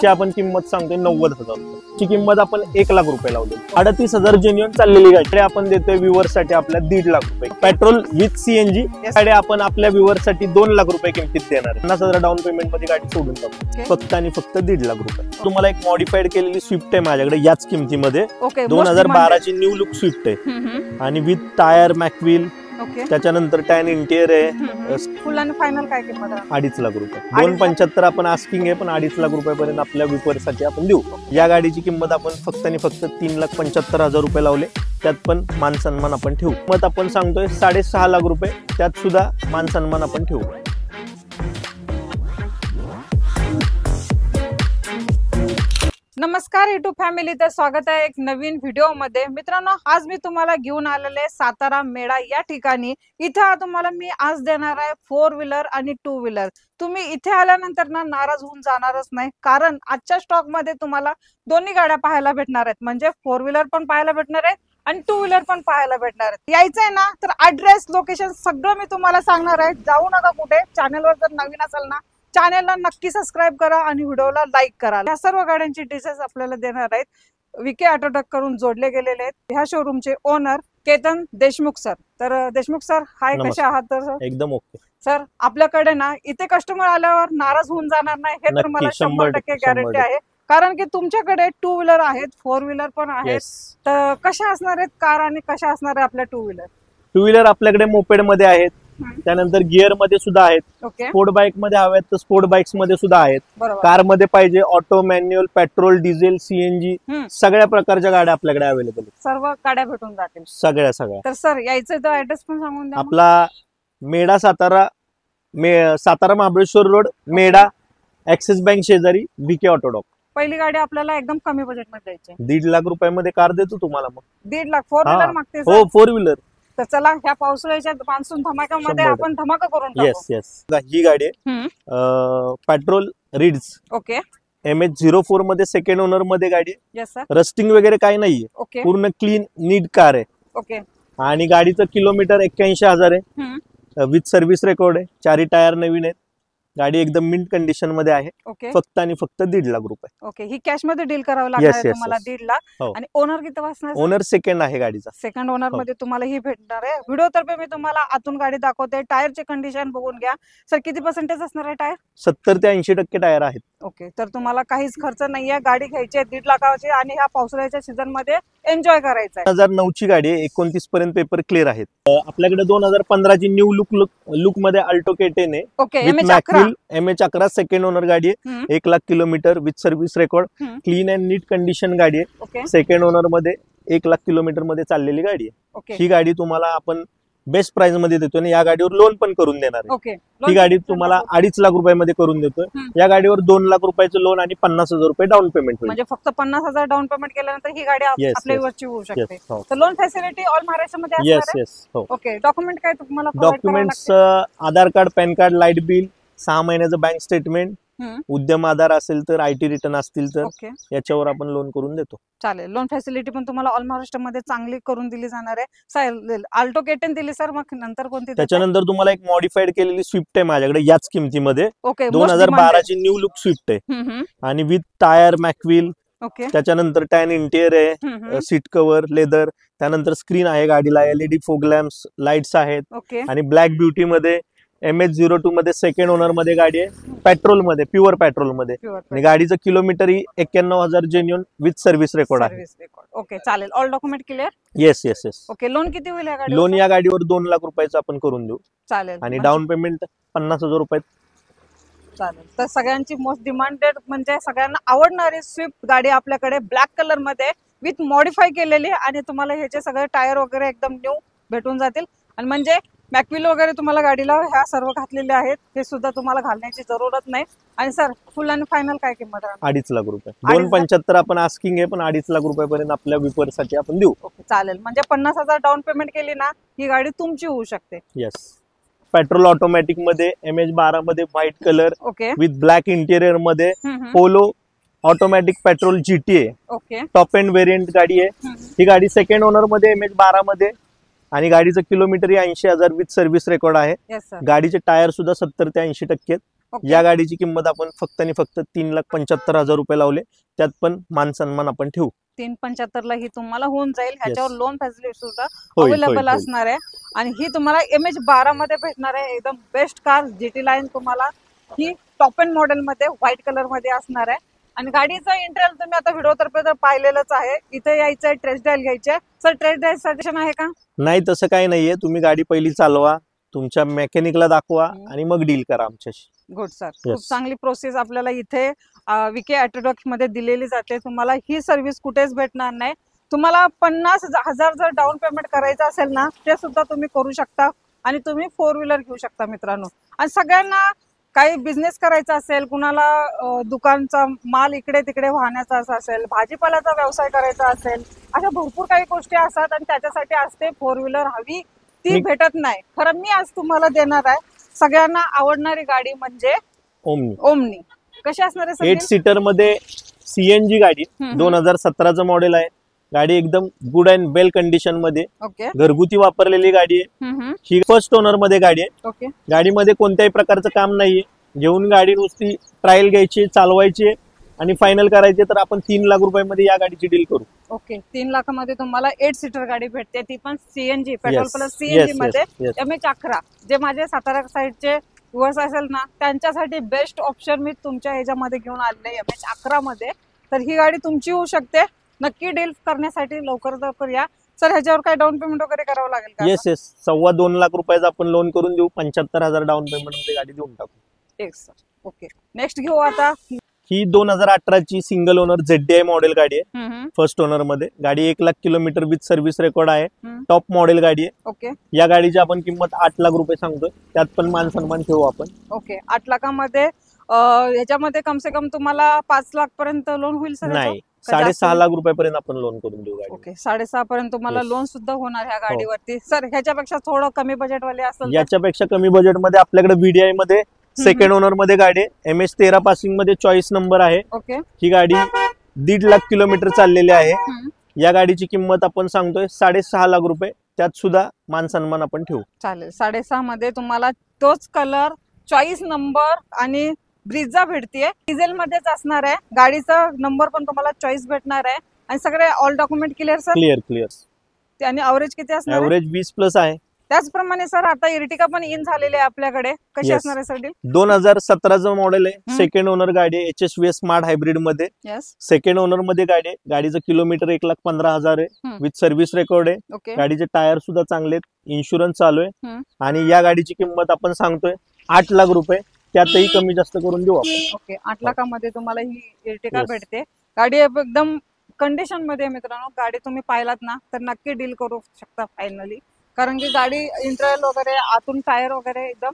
याची आपण किंमत सांगतोय 90,000 रुपये। ची किंमत आपण 1 लाख रुपये लावली। 38,000 जेन्युइन चाललेली गाडी आपण देतोय व्ह्यूअर साठी आपल्या 1.5 लाख रुपये। पेट्रोल विथ सीएनजी गाडी आपण आपल्या व्ह्यूअर साठी 2 लाख रुपये किमतीत देणार। 50,000 डाऊन पेमेंट मध्ये गाडी सोडून टाकू, फक्त आणि फक्त 1.5 लाख रुपये। तुम्हाला एक मॉडिफाईड केलेली स्विफ्ट आहे माझ्याकडे याच किमतीमध्ये। 2012 ची न्यू लुक स्विफ्ट आहे आणि विथ टायर मॅकव्हील, त्याच्यानंतर टॅन इंटिरियर आहे। फुल आणि फायनल काय किंमत आहे? 2.5 लाख रुपये। 2.75 आपण आस्किंग आहे, पण 2.5 लाख रुपयापर्यंत आपल्या व्हिपर साठी आपण देऊ। या गाडीची किंमत आपण फक्त आणि फक्त 3,75,000 रुपये लावले, त्यात पण मान सन्मान आपण ठेवू। मत आपण सांगतोय 6.5 लाख रुपये, त्यात सुद्धा मान सन्मान आपण ठेवू। नमस्कार YouTube फॅमिली, तर स्वागत आहे एक नवीन व्हिडिओ मध्ये। मित्रांनो, आज मी तुम्हाला घेऊन आलेले सातारा मेळा या ठिकाणी। इथे तुम्हाला मी आज देणार आहे 4 व्हीलर आणि 2 व्हीलर। तुम्ही इथे आल्यानंतर ना नाराज होऊन जाणारच नाही, कारण आजच्या स्टॉक मध्ये तुम्हाला दोन्ही गाड्या पाहायला भेटणार आहेत। म्हणजे 4 व्हीलर पण पाहायला भेटणार आहे आणि 2 व्हीलर पण पाहायला भेटणार आहेत। यायचंय ना तर ऍड्रेस, लोकेशन सगळं मी तुम्हाला सांगणार आहे। जाऊ नका कुठे। चॅनलवर जर नवीन असाल ना, चॅनलला नक्की सबस्क्राइब करा आणि व्हिडिओला लाईक करा। या सर्व गाड्यांची डिटेल्स आपल्याला देणार आहेत। विके ऑटोटक करून जोडले गेलेले आहेत ह्या शोरूमचे ओनर केतन देशमुख सर। तर देशमुख सर, हाय, कसे आहात? तर सर एकदम ओके सर, आपल्याकडे ना इथे कस्टमर आल्यावर नाराज होऊन जाणार नाही हे तर मला 100% गॅरंटी आहे, कारण की तुमच्याकडे 2 व्हीलर आहेत, 4 व्हीलर पण आहेत। तर कशा असणार आहेत कार आणि कशा असणार आहे आपल्या 2 व्हीलर? 2 व्हीलर आपल्याकडे मोपेड मध्ये आहेत, त्यानंतर गिअर मध्ये सुद्धा आहेत, स्पोर्ट बाईक मध्ये हव्यात तर स्पोर्ट बाईक्स मध्ये सुद्धा आहेत। कार मध्ये पाहिजे auto, manual, petrol, diesel, CNG सगळ्या प्रकारच्या गाड्या आपल्याकडे अवेलेबल आहेत। सर्व गाड्या भेटून जातील सगळ्या। तर सर, यायचं तर ऍड्रेस पण सांगून द्या। आपला MEDA Satara, Satara Mahabaleshwar road, MEDA, Axis bank शेजारी, विके ऑटोडॉक। पहिली गाडी आपल्याला एकदम कमी बजेट मध्ये द्यायची। 1.5 लाख रुपयामध्ये कार देतो तुम्हाला। मग 1.5 लाख 4 व्हीलर मागते? हो, 4 व्हीलर। तर चला, ह्या पावसाळ्याच्या मान्सून धमाक्यामध्ये आपण धमाका करून टाकू। ही गाडी आहे पेट्रोल रिड्स, ओके, MH04 मध्ये सेकंड ओनर मध्ये गाडी आहे। Yes sir. रस्टिंग वगैरे काही नाहीये, पूर्ण क्लीन नीट कार आहे। ओके, आणि गाडीचं किलोमीटर 81,000 आहे, विथ सर्व्हिस रेकॉर्ड आहे। 4 टायर नवीन आहेत, गाडी एकदम मिंट कंडिशन मध्ये आहे। फक्त आणि फक्त 1.5 लाख रुपये। ओके, ही कॅश मध्ये डील करावं लागणार आहे तुम्हाला 1.5 लाख। आणि ओनर किती वाजणार? ओनर सेकंड आहे गाडीचा, सेकंड ओनर मध्ये तुम्हाला ही भेटणार आहे। व्हिडिओ तर्फे मी तुम्हाला आतून गाडी दाखवते, टायरची कंडिशन बघून घ्या। सर, किती पर्सेंटेज असणार आहे टायर? 70 ते 80% टायर आहेत। ओके, तर तुम्हाला काहीच खर्च नाहीये, गाडी घ्यायची आहे 1.5 लाखाची आणि ह्या पावसाळ्याच्या सीझन मध्ये एन्जॉय करायचं आहे। 2009 ची गाडी आहे, 29 पर्यंत पेपर क्लिअर आहेत। आपल्याकडे 2015 ची न्यू लुक मध्ये अल्टो K10 आहे। ओके, MH11 सेकंड ओनर गाडी आहे, 1 lakh kilometre with service record, clean and neat condition गाडी आहे। सेकंड ओनर मध्ये 1 लाख किलोमीटर मध्ये चाललेली गाडी आहे। ही गाडी तुम्हाला आपण बेस्ट प्राइस मध्ये देतोय आणि या गाडीवर लोन पण करून देणार आहे। ही गाडी तुम्हाला 2.5 लाख रुपयामध्ये करून देतोय। या गाडीवर 2 लाख रुपयाचं लोन आणि 50,000 रुपये डाऊन पेमेंट होईल। म्हणजे फक्त 50,000 डाऊन पेमेंट केल्यानंतर ही गाडी आपल्या वरची होऊ शकते। तर लोन फॅसिलिटी ऑल महाराष्ट्रामध्ये असणार आहे? ओके, डॉक्युमेंट काय तुम्हाला? Documents Aadhaar card, PAN card, light bill, 6 महिन्याचं बँक स्टेटमेंट, उद्यम आधार असेल तर, IT रिटर्न असतील तर याच्यावर आपण लोन करून देतो। चालेल, लोन फॅसिलिटी पण तुम्हाला ऑल महाराष्ट्रामध्ये चांगली करून दिली जाणार आहे। चालेल, अल्टो K10 दिली सर, मग नंतर कोणती? त्याच्यानंतर तुम्हाला एक मॉडिफाईड केलेली स्विफ्ट आहे माझ्याकडे याच किमतीमध्ये। 2012 ची न्यू लुक स्विफ्ट आहे आणि विथ टायर, मॅकव्हील, त्याच्यानंतर टॅन इंटिरियर आहे, सीट कव्हर लेदर, त्यानंतर स्क्रीन आहे गाडीला, LED फोग लॅम्प्स, लाईट्स आहेत आणि ब्लॅक ब्युटी मध्ये MH02 मध्ये सेकंड ओनर मध्ये गाडी आहे, पेट्रोल मध्ये, प्युअर पेट्रोल मध्ये, आणि गाडीचं kilometre he 91,000 genuine with service record आहे। ओके, चालेल, all document clear? Yes. Okay, loan किती होईल या गाडीवर? लोन या गाडीवर 2 लाख रुपयाचं आपण करून देऊ। चालेल, आणि डाऊन पेमेंट 50,000 रुपये। चालेल, तर सगळ्यांची मोस्ट डिमांडेड म्हणजे सगळ्यांना आवडणारी स्विफ्ट गाडी आपल्याकडे ब्लॅक कलर मध्ये विथ मॉडिफाय केलेली, आणि तुम्हाला ह्याचे सगळे टायर वगैरे एकदम न्यू भेटून जातील। आणि म्हणजे मॅकव्हील वगैरे तुम्हाला गाडीला ह्या सर्व घातलेले आहेत, हे सुद्धा तुम्हाला घालण्याची जरूरत नाही। आणि सर, फुल आणि फायनल काय किंमत आहे? 2.5 लाख रुपये। 2.75 आपण आस्किंग आहे, पण 2.5 लाख रुपयापर्यंत आपल्या व्हिपर साठी आपण देऊ। चालेल, म्हणजे 50,000 डाऊन पेमेंट केली ना, ही गाडी तुमची होऊ शकते। येस, पेट्रोल ऑटोमॅटिक मध्ये, MH12 मध्ये, white colour with black interior मध्ये, Polo automatic petrol GTA, top end variant गाडी आहे। ही गाडी सेकंड ओनर मध्ये, MH12 मध्ये, आणि गाडीचं किलोमीटर 80,000 विथ सर्व्हिस रेकॉर्ड आहे। गाडीचे टायर सुद्धा 70 ते 80% आहेत, ओके. या गाडीची किंमत आपण फक्त आणि फक्त 3,75,000 रुपये लावले. त्यात पण मान सन्मान आपण ठेवू. 375 ला ही तुम्हाला होऊन जाईल. ह्याच्यावर Yes. लोन फॅसिलिटी सुद्धा होईल, अवेलेबल होईल. असणार आहे. आणि ही तुम्हाला MH12 मध्ये भेटणार आहे. एकदम बेस्ट कार GT लाईन तुम्हाला ही टॉप एंड मॉडेल मध्ये व्हाईट कलर मध्ये असणार आहे. आणि गाडीचं इंटेरियर तुम्ही आता व्हिडिओ तर्फे तर पाहिलेलंच आहे. इथे यायचंय, टेस्ट ड्राईव्ह घ्यायचे. सर टेस्ट ड्राईव्ह सजेशन आहे का? नाही, तसं काही नाहीये. तुम्ही गाडी पहिली चालवा, तुमच्या मेकॅनिकला दाखवा आणि मग डील करा आमच्याशी. Good sir. खूप Yes. चांगली प्रोसेस आपल्याला इथे विके ऑटोडॉक मध्ये दिलेली जाते. तुम्हाला ही सर्व्हिस कुठेच भेटणार नाही. तुम्हाला 50,000 जर डाऊन पेमेंट करायचं असेल ना, ते सुद्धा तुम्ही करू शकता आणि तुम्ही 4 व्हीलर घेऊ शकता मित्रांनो. आणि सगळ्यांना काही बिझनेस करायचा असेल, कुणाला दुकानचा माल इकडे तिकडे वाहण्याचा असेल, भाजीपाल्याचा व्यवसाय करायचा असेल, अशा भरपूर काही गोष्टी असतात आणि त्याच्यासाठी असते 4 व्हीलर हवी, ती भेटत नाही. खरं मी आज तुम्हाला देणार आहे सगळ्यांना आवडणारी गाडी म्हणजे ओमनी. ओमनी. कशी असणार आहे 8 सीटर मध्ये CNG गाडी, 2017चं मॉडेल आहे. गाडी एकदम गुड अँड वेल कंडिशन मध्ये, ओके. घरगुती वापरलेली गाडी आहे. ही फर्स्ट ओनर मध्ये गाडी आहे. ओके. गाडीमध्ये कोणत्याही प्रकारचं काम नाहीये. घेऊन गाडी नुसती ट्रायल घ्यायची, चालवायची आणि फायनल करायची. तर आपण 3 लाख रुपयामध्ये या गाडीची डील करू. ओके. 3 लाखामध्ये तुम्हाला 8 सीटर गाडी भेटते, ती पण CNG, पेट्रोल प्लस CNG मध्ये. MH11 जे माझे सातारा साईडचे व्ह्युअर्स असेल ना, त्यांच्यासाठी बेस्ट ऑप्शन मी तुमच्या ह्याच्यामध्ये घेऊन आलेले MH11 मध्ये. तर ही गाडी तुमची होऊ शकते. नक्की डील करण्यासाठी लवकर या. सर ह्याच्यावर काय डाऊन पेमेंट वगैरे करावं लागेल का? येस. 2.25 लाख रुपयाचा आपण लोन करून देऊ. 75,000 डाऊन पेमेंट मध्ये गाडी देऊन टाकू. एक सर. ओके. नेक्स्ट घेऊ आता. ही 2018ची सिंगल ओनर ZDI मॉडेल गाडी आहे. फर्स्ट ओनर मध्ये गाडी 1 lakh kilometre with service record आहे. टॉप मॉडेल गाडी आहे. ओके. या गाडीची आपण किंमत 8 लाख रुपये सांगतोय. त्यात पण मान सन्मान ठेवू आपण. ओके. 8 लाखामध्ये ह्याच्यामध्ये कम से कम तुम्हाला 5 लाख पर्यंत लोन होईल सर? नाही, 6.5 लाख रुपयापर्यंत आपण लोन करून देऊ गाडी. ओके. 6.5 पर्यंत तुम्हाला Yes. लोन सुद्धा होणार ह्या गाडीवरती. सर ह्याच्यापेक्षा थोडं कमी बजेट वाले असेल तर? याच्यापेक्षा कमी बजेट मध्ये आपल्याकडे VDI मध्ये सेकंड ओनर मध्ये गाडी आहे. MH13 पासिंग मध्ये चॉईस नंबर आहे. ओके. ही गाडी 1.5 लाख किलोमीटर चाललेली आहे. या गाडीची किंमत आपण सांगतोय 6.5 लाख रुपये. त्यात सुद्धा मान सन्मान आपण ठेवू. चालेल. 6.5 मध्ये तुम्हाला तोच कलर, चॉईस नंबर आणि ब्रिजा भेटतीये. डिझेल मध्येच असणार आहे. गाडीचा नंबर पण तुम्हाला चॉईस भेटणार आहे आणि सगळे all document clear sir? Clear. आणि अवरेज किती असणार? एव्हरेज 20+ आहे. त्याचप्रमाणे सर आता इर्टिका पण इन झालेली आहे आपल्याकडे. कशी Yes. असणार आहे सर डील? 2017चं मॉडेल आहे. सेकंड ओनर गाडी आहे. HSV स्मार्ट हायब्रिड मध्ये. यस. सेकंड ओनर मध्ये गाडी आहे. गाडीचं किलोमीटर 1,15,000 आहे. विथ सर्व्हिस रेकॉर्ड आहे. ओके. गाडीचे टायर सुद्धा चांगले आहेत. इन्शुरन्स चालू आहे. आणि या गाडीची किंमत आपण सांगतोय 8 लाख रुपये. त्यातही कमी जास्त करून देऊ आपण. ओके. 8 लाखामध्ये तुम्हाला ही इर्टिका Yes. भेटते. गाडी एकदम कंडिशन मध्ये मित्रांनो. गाडी तुम्ही पाहिलात ना तर नक्की डील करू शकता फायनली. कारण की गाडी इंटरव्हल वगैरे, आतून टायर वगैरे एकदम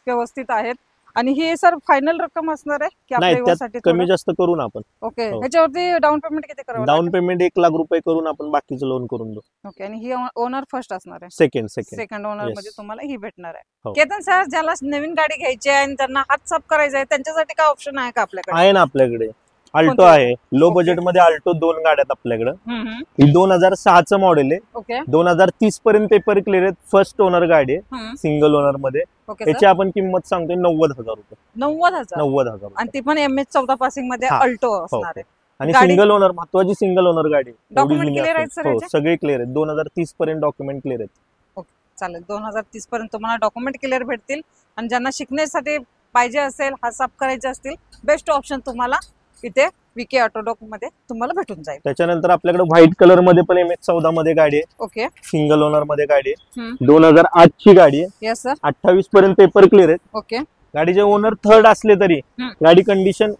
व्यवस्थित आहेत. आणि ही सर फायनल रक्कम असणार आहे की आपल्या नाही, त्यात व्यवसायासाठी कमी जास्त करू ना आपण. ओके. हो. ह्याच्यावरती डाऊन पेमेंट किती करावं डाऊन लागेल? पेमेंट 1 लाख रुपये करून आपण बाकीचं लोन करून देऊ. ओके. आणि ही ओनर फर्स्ट असणार आहे? सेकंड. Second owner Yes. मध्ये तुम्हाला ही भेटणार आहे. हो. केतन सर, ज्याला नवीन गाडी घ्यायची आहे आणि त्यांना हात साफ करायचा आहे, त्यांच्यासाठी काय ऑप्शन आहे का आपल्याकडे? आहे ना आपल्याकडे. अल्टो कोणते? आहे. Low Okay. बजेट मध्ये अल्टो 2 गाड्या आहेत आपल्याकडे. हम्म. ही 2006चं मॉडेल आहे. ओके. 2030 पर्यंत पेपर क्लिअर आहेत. फर्स्ट ओनर गाडी आहे. हम्म. सिंगल ओनर मध्ये. Okay sir. याची आपण किंमत सांगतोय 90,000 रुपये. 90,000. 90,000 आणि ती पण MH14 पासिंग मध्ये हा. अल्टो हो. असणार आहे. आणि गाडी- सिंगल ओनर, महत्वाची सिंगल ओनर गाडी आहे. एवढी Document जुनी clear आहेत असेल. sir हो, याचे? सगळे क्लिअर आहेत. 2030 पर्यंत डॉक्युमेंट क्लिअर आहेत. चालेल. 2030 पर्यंत तुम्हाला डॉक्युमेंट क्लिअर भेटतील. आणि ज्यांना शिकण्यासाठी पाहिजे असेल, हात साफ करायचे असतील, बेस्ट ऑप्शन तुम्हाला इथे विके ऑटोडॉक मध्ये तुम्हाला भेटून जाईल. त्याच्यानंतर आपल्याकडे व्हाईट कलर मध्ये पण MH14 मध्ये गाडी आहे. ओके. सिंगल ओनर मध्ये गाडी आहे. हम्म. 2008ची गाडी आहे. Yes sir. 28 पर्यंत पेपर क्लिअर आहेत. ओके. गाडीचे ओनर थर्ड असले तरी गाडी कंडिशन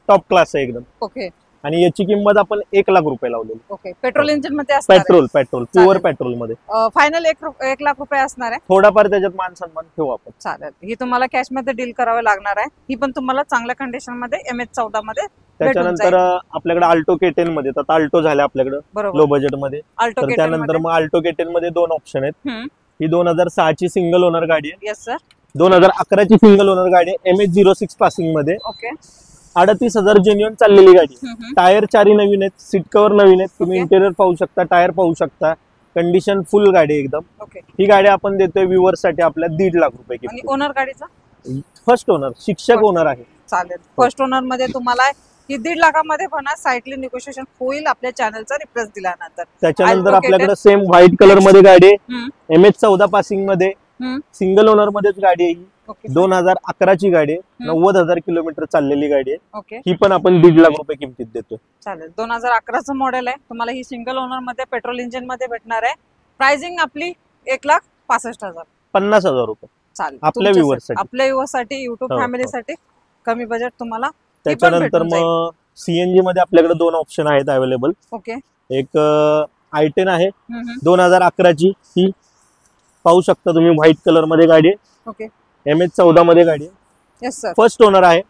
टॉप क्लास आहे एकदम. ओके. आणि याची किंमत आपण 1 लाख रुपये लावलेली. ओके. पेट्रोल इंजिन मध्ये असणार पेट्रोल प्युअर चालेल. पेट्रोल मध्ये. फायनल 1 लाख रुपये असणार आहे. थोडाफार त्याच्यात मान सन्मान ठेवू आपण. चालेल. ही तुम्हाला कॅश मध्ये डील करावं लागणार आहे. ही पण तुम्हाला चांगल्या कंडिशन मध्ये MH14 मध्ये त्याच्यानंतर आपल्याकडे अल्टो K10 मध्ये, आता अल्टो झाले आपल्याकडे बरोबर. लो बजेट मध्ये. अल्टो तर त्यानंतर मग अल्टो K10 मध्ये 2 ऑप्शन आहेत. ही 2006ची सिंगल ओनर गाडी आहे. Yes sir. 2011ची सिंगल ओनर गाडी आहे. MH06 पासिंग मध्ये. ओके. 38,000 जेन्युअन चाललेली गाडी. हम्म. टायर 4 नवीन आहेत. सीट कव्हर नवीन आहेत. तुम्ही Okay. इंटेरियर पाहू शकता, टायर पाहू शकता. कंडिशन फुल गाडी आहे एकदम. ओके. ही गाडी आपण देतोय व्ह्युअर्स साठी आपल्या 1.5 लाख रुपये आणि किंमत. ओनर गाडीचा फर्स्ट ओनर, शिक्षक ओनर आहे. चालेल. फर्स्ट ओनर मध्ये तुम्हाला ही 1.5 लाखामध्ये पण साइटली निगोशिएशन होईल आपल्या चॅनलचा रिप्रेस दिल्यानंतर. त्याच्यानंतर आपल्याकडे सेम व्हाईट कलर मध्ये गाडी आहे, MH 14 पासिंग मध्ये, सिंगल ओनर मध्येच गाडी आहे. 2011 ची गाडी आहे, 90,000 किलोमीटर चाललेली गाडी आहे. ही पण आपण 1.5 लाख रुपये किमतीत देतो. चालेल. 2011चं मॉडेल आहे. तुम्हाला ही सिंगल ओनर मध्ये पेट्रोल इंजिन मध्ये भेटणार आहे. प्राइसिंग आपली 1,65,000, 50,000 रुपये. चालेल. आपल्या व्ह्यूअर्ससाठी, आपल्या व्ह्यूअर्ससाठी, युट्यूब फॅमिलीसाठी कमी बजेट तुम्हाला. त्याच्यानंतर मग सीएनजी मध्ये आपल्याकडे 2 ऑप्शन आहेत अवेलेबल. ओके. एक i10 आहे 2011 ची, ही पाहू शकता तुम्ही, व्हाईट कलर मध्ये गाडी आहे. ओके. MH 14 मध्ये गाडी आहे. Yes sir. फर्स्ट ओनर आहे.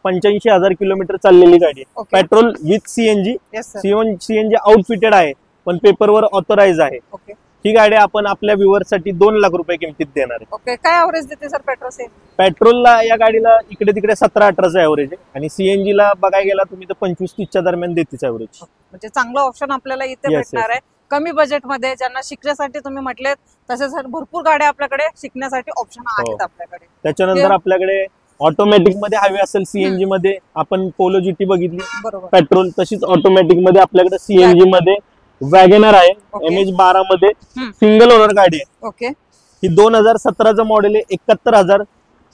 85,000 किलोमीटर चाललेली गाडी आहे. Petrol with CNG. सीएनजी आउटफिटेड आहे पण पेपरवर ऑथराइज आहे. ओके. ही गाडी आपण आपल्या व्ह्यूअर्ससाठी 2 लाख रुपये किमतीत देणार आहे. ओके. काय ऍव्हरेज देते सर पेट्रोल? पेट्रोलला या गाडीला इकडे तिकडे 17-18चं ऍव्हरेज आहे आणि सीएनजी ला बघायला गेला तुम्ही तर 25-30च्या दरम्यान देतेच ऍव्हरेज. म्हणजे चांगलं ऑप्शन आपल्याला इथे भेटणार आहे कमी बजेट मध्ये. ज्यांना शिकण्यासाठी तुम्ही म्हटले तसेच भरपूर गाड्या आपल्याकडे शिकण्यासाठी ऑप्शन आहेत आपल्याकडे. त्याच्यानंतर आपल्याकडे ऑटोमॅटिक मध्ये हवी असेल सीएनजी मध्ये, आपण पोलो जीटी बघितली पेट्रोल, तशीच ऑटोमॅटिक मध्ये आपल्याकडे सीएनजी मध्ये वॅगनर आहे. MH 12 मध्ये सिंगल ओनर गाडी आहे. ओके. ही 2017चं मॉडेल आहे. 71,000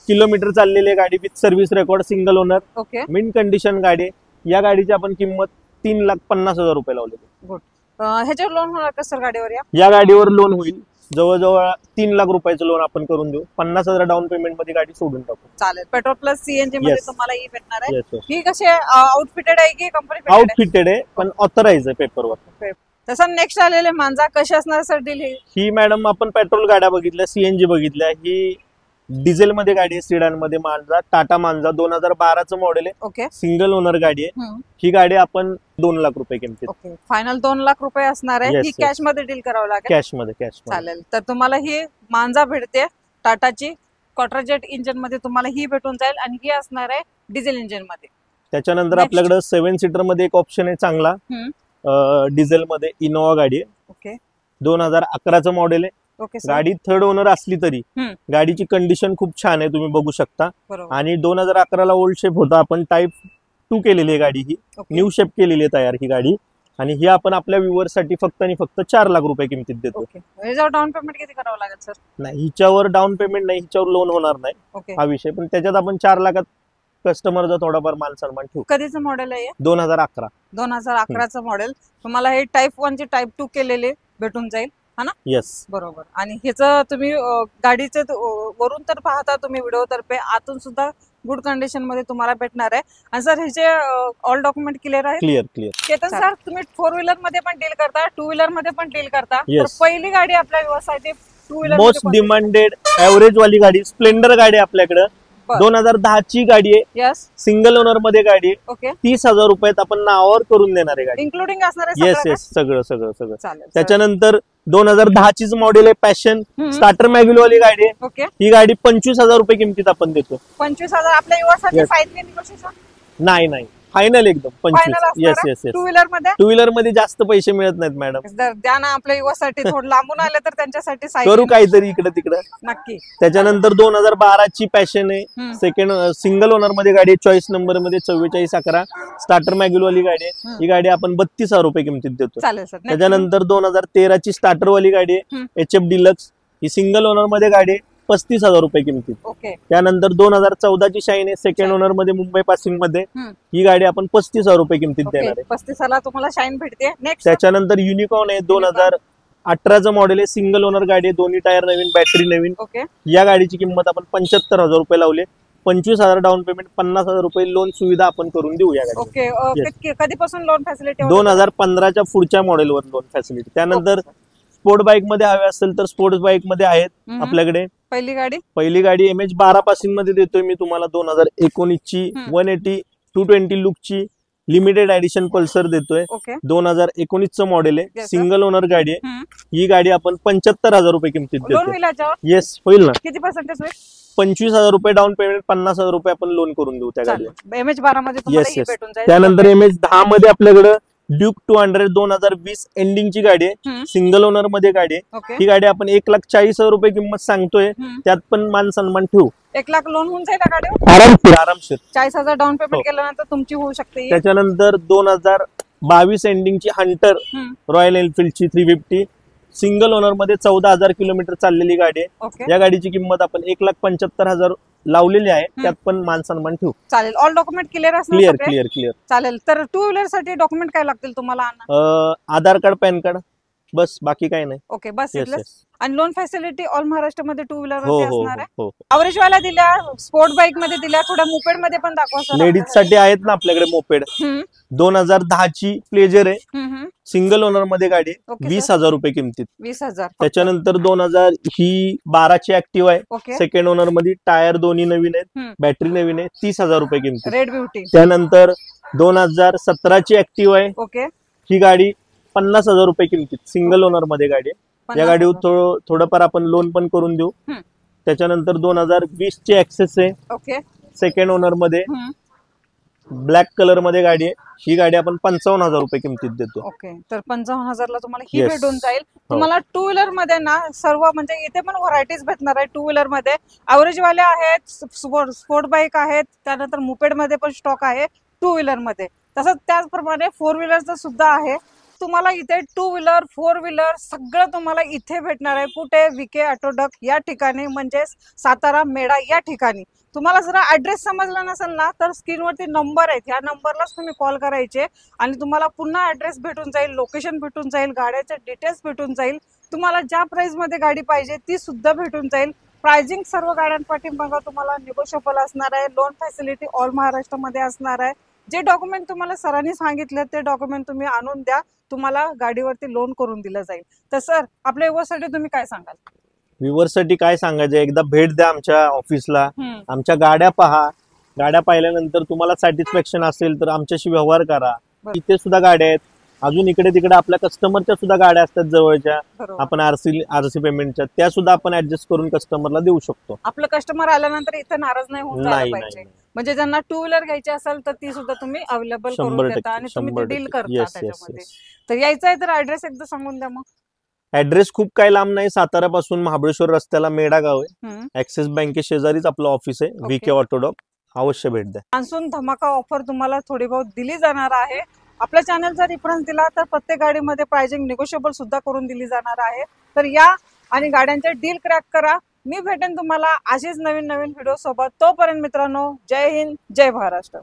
किलोमीटर चाललेली आहे गाडी with service record, single owner. Okay. मिन कंडिशन गाडी आहे. या गाडीची आपण किंमत 3,50,000 रुपये लावली. गुड. ह्याच्यावर लोन होणार का सर गाडीवर? या गाडीवर लोन होईल. जवळजवळ 3 लाख रुपयाचं लोन आपण करून देऊ. 50,000 डाऊन पेमेंट मध्ये गाडी सोडून टाकू. चालेल. पेट्रोल प्लस सीएनजी मध्ये तुम्हाला ही भेटणार आहे. ही कशी आउटफिटेड आहे की कंपनी? आउटफिटेड आहे पण ऑथराइज आहे पेपरवर. तसं नेक्स्ट आलेले मांजा कशी असणार सर डील? ही मॅडम आपण पेट्रोल गाड्या बघितल्या, सीएनजी बघितल्या. ही डिझेल मध्ये गाडी आहे, सिडान मध्ये मांजा, टाटा मांजा 2012चं मॉडेल आहे. ओके. सिंगल ओनर गाडी आहे. ही गाडी आपण 2 लाख रुपये किमतीत. ओके. फायनल 2 लाख रुपये असणार आहे. ही कॅश मध्ये डील करावं लागेल? कॅश मध्ये. चालेल. तर तुम्हाला ही मांजा भेटते टाटाची क्वार्टरजेट इंजिन मध्ये, तुम्हाला ही भेटून जाईल आणि ही असणार आहे डिझेल इंजिन मध्ये. त्याच्यानंतर आपल्याकडे 7 सीटर मध्ये एक ऑप्शन आहे चांगला, डिझेल मध्ये इनोवा गाडी आहे. ओके. 2011चं मॉडेल आहे. ओके. गाडी थर्ड ओनर असली तरी गाडीची कंडिशन खूप छान आहे, तुम्ही बघू शकता. आणि 2011ला ओल्ड शेप होता, आपण टाईप 2 केलेली आहे गाडी. ही न्यू शेप केलेली आहे तयार ही गाडी. आणि ही आपण आपल्या व्ह्यूअर्स साठी फक्त आणि फक्त 4 लाख रुपये किमतीत देतो. याच्यावर डाऊन पेमेंट किती करावं लागेल सर? नाही, हिच्यावर डाऊन पेमेंट नाही, हिच्यावर लोन होणार नाही हा विषय. पण त्याच्यात आपण 4 लाखात कस्टमरचा थोडाफार मान सन्मान ठेवू. कधीचं मॉडेल आहे? 2011. 2011चं मॉडेल. तुम्हाला हे टाईप 1 ची टाईप 2 केलेले भेटून जाईल हा ना? येस. बरोबर. आणि ह्याचं तुम्ही गाडीचे वरून तर पाहता तुम्ही व्हिडिओ तर्फे, आतून सुद्धा गुड कंडिशन मध्ये तुम्हाला भेटणार आहे. आणि सर ह्याचे ऑल डॉक्युमेंट क्लिअर आहे? क्लिअर. केतन सर, तुम्ही 4 व्हीलर मध्ये पण डील करता, 2 व्हीलर मध्ये पण डील करता. तर पहिली गाडी आपल्या व्यवसायाची 2 व्हीलर मोस्ट डिमांडेड एव्हरेज वाली गाडी स्प्लेंडर गाडी आपल्याकडे 2010ची गाडी आहे. सिंगल ओनर मध्ये गाडी आहे. ओके. 30,000 रुपयात आपण नावावर करून देणार आहे गाडी. इन्क्लुडिंग असणार आहे? येस, सगळं. चालेल. त्याच्यानंतर 2010चीच मॉडेल आहे पॅशन, स्टार्टर मॅग्युल वाली गाडी आहे. ओके. ही गाडी 25,000 रुपये किमतीत आपण देतो. 25,000 आपल्या युवासाठी साईडने निगोशिएशन? नाही, फायनल एकदम 25. येस. 2 व्हीलर मध्ये? 2 व्हीलर मध्ये जास्त पैसे मिळत नाहीत मॅडम. द्या ना आपल्या युवासाठी. थोडं लांबून आले तर त्यांच्यासाठी करू काहीतरी इकडे तिकडे. नक्की. त्याच्यानंतर 2012ची पॅशन आहे, सेकंड सिंगल ओनर मध्ये गाडी आहे, चॉईस नंबर मध्ये 4411, स्टार्टर मॅग्युल वाली गाडी आहे. ही गाडी आपण 32,000 रुपये किमतीत देतो. चालेल सर. त्याच्यानंतर 2013ची स्टार्टर वाली गाडी आहे, HF डिलक्स. ही सिंगल ओनर मध्ये गाडी आहे, 35,000 रुपये किमतीत. ओके. त्यानंतर 2014ची शाईन आहे, सेकंड ओनर मध्ये, मुंबई पासिंग मध्ये. ही गाडी आपण 35,000 रुपये किमतीत देणार आहे. 35,000 तुम्हाला शाईन भेटते. त्याच्यानंतर युनिकॉर्न आहे, 2018चं मॉडेल आहे, सिंगल ओनर गाडी आहे, दोन्ही टायर नवीन, बॅटरी नवीन. ओके. या गाडीची किंमत आपण 75,000 रुपये लावले. 25,000 डाऊन पेमेंट, 50,000 रुपये लोन सुविधा आपण करून देऊ या गाडी. ओके. कधीपासून लोन फॅसिलिटी? 2015च्या पुढच्या मॉडेलवर लोन फॅसिलिटी. त्यानंतर स्पोर्ट बाईक मध्ये हवे असेल तर स्पोर्ट्स बाईक मध्ये आहेत आपल्याकडे. पहिली गाडी MH 12 पासिंग मध्ये देतोय मी तुम्हाला. 2019ची 180 220 लुकची लिमिटेड एडिशन पल्सर देतोय. 2019चं मॉडेल आहे, सिंगल ओनर गाडी आहे. ही गाडी आपण 75,000 रुपये किमतीत देतो. येस, होईल ना. किती पर्सेंटेज होईल? 25,000 रुपये डाऊन पेमेंट, 50,000 रुपये आपण लोन करून देऊ त्या गाडीला. MH 12 मध्ये. येस. त्यानंतर MH 10 मध्ये आपल्याकडे ड्यूक 200 2020 एंडिंगची गाडी आहे, हम्म. सिंगल ओनर मध्ये गाडी आहे. ओके. ही गाडी आपण 1,40,000 रुपये किंमत सांगतोय, त्यात पण मान सन्मान ठेवू. 1 लाख लोन होऊन जाईल त्या गाडीवर. आरामशीर 40,000 डाऊन हो. पेमेंट केल्यानंतर तुमची होऊ शकते ही. त्याच्यानंतर 2022 एंडिंगची हंटर रॉयल एनफिल्डची 350 सिंगल ओनर मध्ये 14,000 किलोमीटर चाललेली गाडी आहे. ओके. या गाडीची किंमत आपण 1,75,000 लावलेली आहे, त्यात पण मान सन्मान ठेवू. चालेल. ऑल डॉक्युमेंट क्लिअर असणार क्लिअर सगळे? Clear clear. चालेल. तर टू व्हीलर साठी डॉक्युमेंट काय लागतील तुम्हाला? आधार कार्ड पॅन कार्ड बस, बाकी काही नाही. ओके बस येस इथलंच. येस. आणि लोन फॅसिलिटी ऑल महाराष्ट्रामध्ये टू व्हीलर हो वरती हो असणार आहे. हो. अवरेज वाला दिल्या, स्पोर्ट बाईक मध्ये दिल्या, थोड्या मोपेड मध्ये पण दाखवा सर. लेडीज साठी आहेत ना आपल्याकडे मोपेड. 2010 ची प्लेजर आहे, सिंगल ओनर मध्ये गाडी आहे, ओके 20,000 रुपये किमतीत. 20,000. त्याच्यानंतर 2000 ही 12 ची ऍक्टिव्ह आहे, ओके. सेकंड ओनर मध्ये, टायर दोन्ही नवीन आहेत, हम्म. बॅटरी नवीन आहे, 30,000 रुपये किमतीत. Red beauty. त्यानंतर 2017 ची ऍक्टिव्ह आहे, ओके. ही गाडी 50,000 रुपये किमतीत, सिंगल ओनर मध्ये गाडी आहे. या गाडीवर थोडंफार आपण लोन पण करून देऊ. हम्म. त्याच्यानंतर 2020 ची ऍक्सेस आहे, ओके. सेकंड ओनर मध्ये, ब्लॅक कलर मध्ये गाडी आहे. ही गाडी आपण 55,000 रुपये किमतीत देतो. ओके. तर 55,000 ला तुम्हाला ही Yes. भेटून जाईल. तुम्हाला टू व्हीलर मध्ये ना सर्व म्हणजे इथे पण व्हरायटीज भेटणार आहे. टू व्हीलर मध्ये अवरेज वाले आहेत, स्पोर्ट बाईक आहेत, त्यानंतर मुपेड मध्ये पण स्टॉक आहे टू व्हीलर मध्ये. तसंच त्याचप्रमाणे फोर व्हीलरचं सुद्धा आहे. तुम्हाला इथे टू व्हीलर, फोर व्हीलर सगळं तुम्हाला इथे भेटणार आहे. कुठे? विके ऑटोडक या ठिकाणी, म्हणजे सातारा मेढा या ठिकाणी. तुम्हाला जरा ऍड्रेस समजला नसेल ना तर स्क्रीनवरती नंबर आहेत, ह्या नंबरलाच तुम्ही कॉल करायचे आणि तुम्हाला पुन्हा ऍड्रेस भेटून जाईल, लोकेशन भेटून जाईल, गाड्याचे डिटेल्स भेटून जाईल. तुम्हाला ज्या प्राइस मध्ये गाडी पाहिजे ती सुद्धा भेटून जाईल. प्राइसिंग सर्व गाड्यांपाठी बघा तुम्हाला निगोशिएबल असणार आहे. लोन फॅसिलिटी ऑल महाराष्ट्रामध्ये असणार आहे. जे डॉक्युमेंट तुम्हाला सरांनी सांगितले ते डॉक्युमेंट तुम्ही आणून द्या, तुम्हाला गाडीवरती लोन करून दिलं जाईल. तर सर आपल्या व्यवस्थेसाठी तुम्ही काय सांगाल? व्ह्युअर्स साठी काय सांगायचं, एकदा भेट द्या आमच्या ऑफिसला, आमच्या गाड्या पहा. गाड्या पाहिल्यानंतर तुम्हाला सॅटिस्फॅक्शन असेल तर आमच्याशी व्यवहार करा. इथे सुद्धा गाड्या आहेत, अजून इकडे तिकडे आपल्या कस्टमरच्या सुद्धा गाड्या असतात जवळच्या, आपण आरसी पेमेंटच्या, त्या सुद्धा आपण ऍडजस्ट करून कस्टमरला देऊ शकतो. आपलं कस्टमर आल्यानंतर इथे नाराज नाही होऊन जायला पाहिजे. म्हणजे ज्यांना टू व्हीलर घ्यायची असेल तर ती सुद्धा तुम्ही अवेलेबल करून देता आणि तुम्ही डील करता त्याच्यामध्ये. तर यायचं आहे तर ऍड्रेस एकदा सांगून द्या मग. ऍड्रेस खूप काही लांब नाही, सातारापासून महाबळेश्वर रस्त्याला मेढा गाव आहे, ऍक्सिस बँके शेजारीच आपलं ऑफिस आहे, विके ऑटोडॉक. अवश्य भेट द्या. मान्सून धमाका ऑफर तुम्हाला थोडी बहुत दिली जाणार आहे. आपल्या चॅनलचा रेफरन्स दिला तर प्रत्येक गाडीमध्ये प्राइसिंग निगोशिएबल सुद्धा करून दिली जाणार आहे. तर या आणि गाड्यांचे डील क्रॅक करा. मी भेटेन तुम्हाला अशीच नवीन नवीन व्हिडिओ सोबत. तोपर्यंत मित्रांनो, जय हिंद, जय महाराष्ट्र.